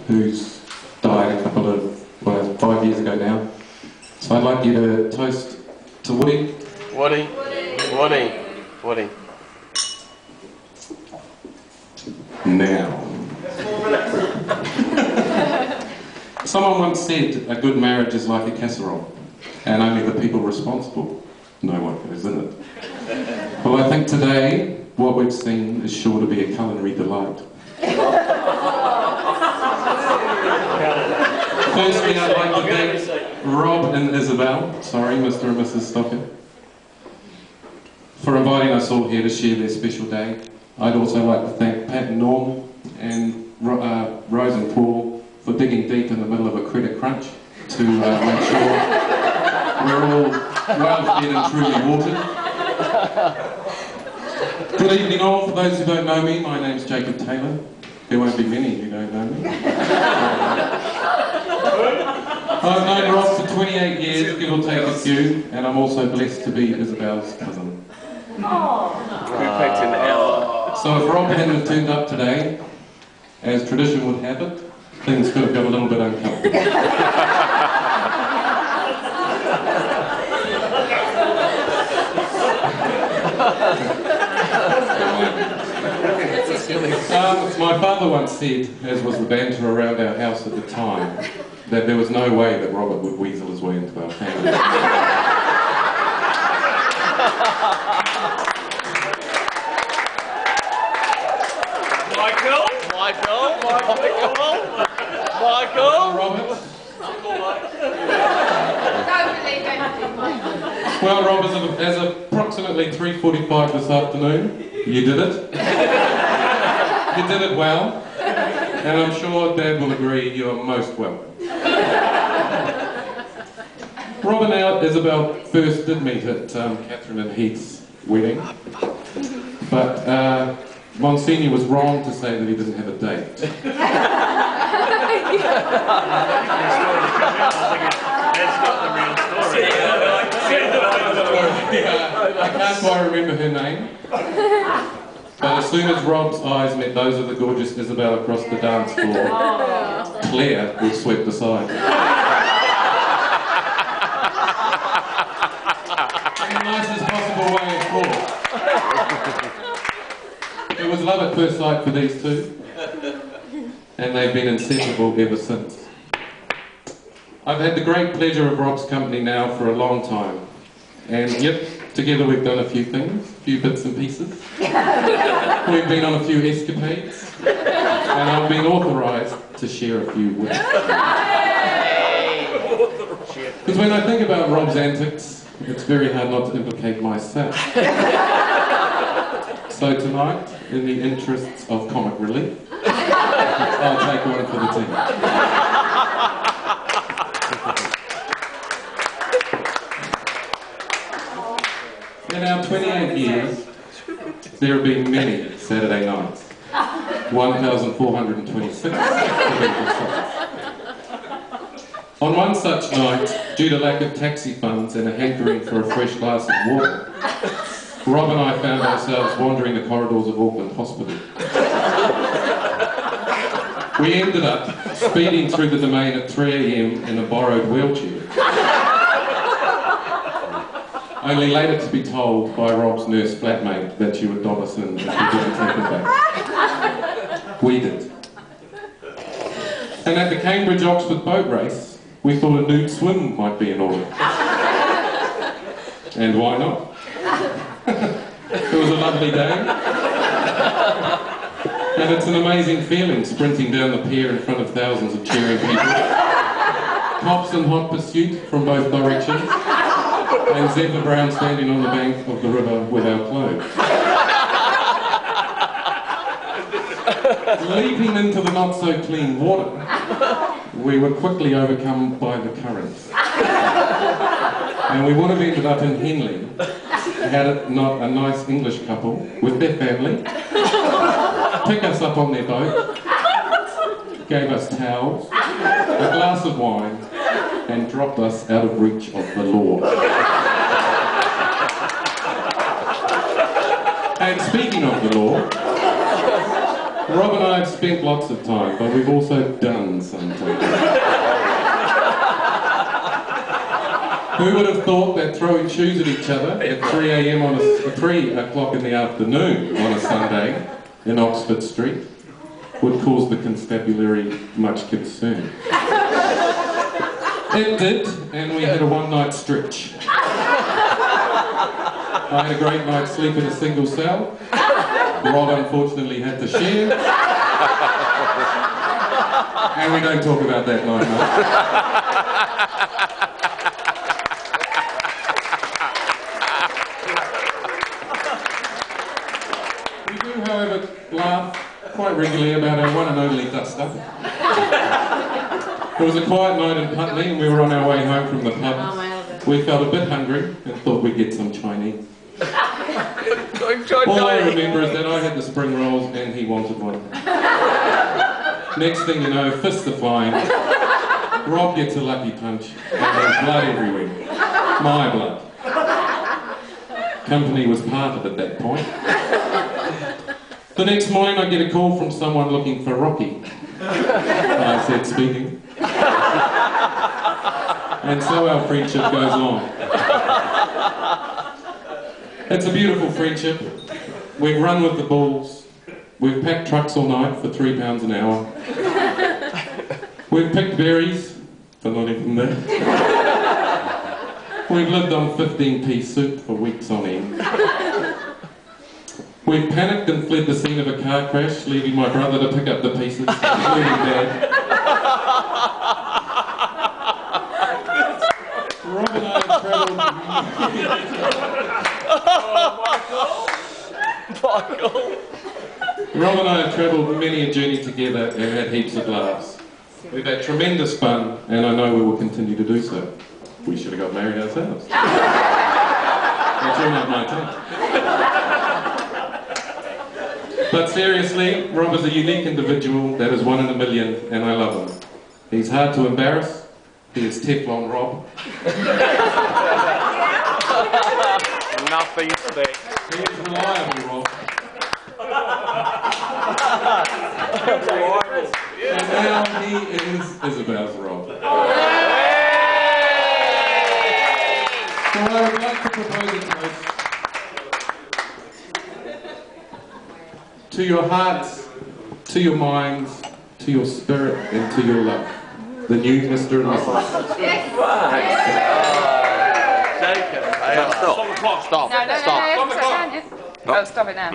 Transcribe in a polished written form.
who's died 5 years ago now. So I'd like you to toast to Woody. Woody. Woody. Woody. Now. Someone once said a good marriage is like a casserole, and only the people responsible know what goes in it. Well, I think today what we've seen is sure to be a culinary delight. Firstly, I'd like to thank Rob and Isabel, sorry, Mr. and Mrs. Stockett, for inviting us all here to share their special day. I'd also like to thank Pat and Norm and Rose and Paul for digging deep in the middle of a credit crunch to make sure we're all well fed and truly watered. Good evening all. For those who don't know me, my name's Jacob Taylor. There won't be many who don't know me. I've known Rob for 28 years, give or take a few, and I'm also blessed to be Isabel's cousin. So if Rob hadn't turned up today, as tradition would have it, things could have got a little bit uncomfortable. My father once said, as was the banter around our house at the time, that there was no way that Robert would weasel his way into our family. Michael. Robert. Well, Rob, as approximately 3:45 this afternoon, you did it. You did it well, and I'm sure Dad will agree you are most welcome. Rob and Isabel first did meet at Catherine and Heath's wedding, but Monsignor was wrong to say that he didn't have a date. That's not the real story. I can't quite remember her name, but as soon as Rob's eyes met those of the gorgeous Isabel across the dance floor, Claire was swept aside. In the nicest possible way, of course. It was love at first sight for these two, and they've been inseparable ever since. I've had the great pleasure of Rob's company now for a long time, and yep, together we've done a few things, a few bits and pieces. We've been on a few escapades, and I've been authorised to share a few with you. Because when I think about Rob's antics, it's very hard not to implicate myself. So tonight, in the interests of comic relief, I'll take one for the team. In our 28 years, there have been many Saturday nights. 1,426. On one such night, due to lack of taxi funds and a hankering for a fresh glass of water, Rob and I found ourselves wandering the corridors of Auckland Hospital. We ended up speeding through the domain at 3 AM in a borrowed wheelchair. Only later to be told by Rob's nurse flatmate that she would dob us in if we didn't take it back. We did. And at the Cambridge-Oxford boat race, we thought a nude swim might be in order. And why not? It was a lovely day. And it's an amazing feeling sprinting down the pier in front of thousands of cheering people. Cops in hot pursuit from both directions. And Zephyr Brown standing on the bank of the river with our clothes. Leaping into the not-so-clean water, we were quickly overcome by the currents. And we would have ended up in Henley had it not a nice English couple with their family pick us up on their boat, gave us towels, a glass of wine, and dropped us out of reach of the law. And speaking of the law, Rob and I have spent lots of time, but we've also done some time. Who would have thought that throwing shoes at each other at 3 a.m. on 3 o'clock in the afternoon on a Sunday in Oxford Street would cause the constabulary much concern? It did, and we had a one-night stretch. I had a great night's sleep in a single cell. Rob unfortunately had to share. And we don't talk about that night much. We do, however, laugh quite regularly about our one and only dust-up. It was a quiet night in Putney and we were on our way home from the pub. We felt a bit hungry and thought we'd get some Chinese. All I remember is that I had the spring rolls and he wanted one. Next thing you know, fists are flying. Rob gets a lucky punch and there's blood everywhere. My blood. Company was parted at that point. The next morning I get a call from someone looking for Rocky. I said, speaking. And so our friendship goes on. It's a beautiful friendship. We've run with the bulls. We've packed trucks all night for £3 an hour. We've picked berries for not even that. We've lived on 15p soup for weeks on end. We've panicked and fled the scene of a car crash, leaving my brother to pick up the pieces, including Dad. Rob and I have travelled... Rob and I have travelled many a journey together and had heaps of laughs. We've had tremendous fun, and I know we will continue to do so. We should have got married ourselves. That's all not my time. But seriously, Rob is a unique individual that is one in a million, and I love him. He's hard to embarrass. He is Teflon Rob. Nothing thick. He is reliable, Rob. And now he is Isabel's Rob. So I would like to propose a toast to your hearts, to your minds, to your spirit, and to your love. The new Mr. and Mrs. Jacob, stop. No, stop it now.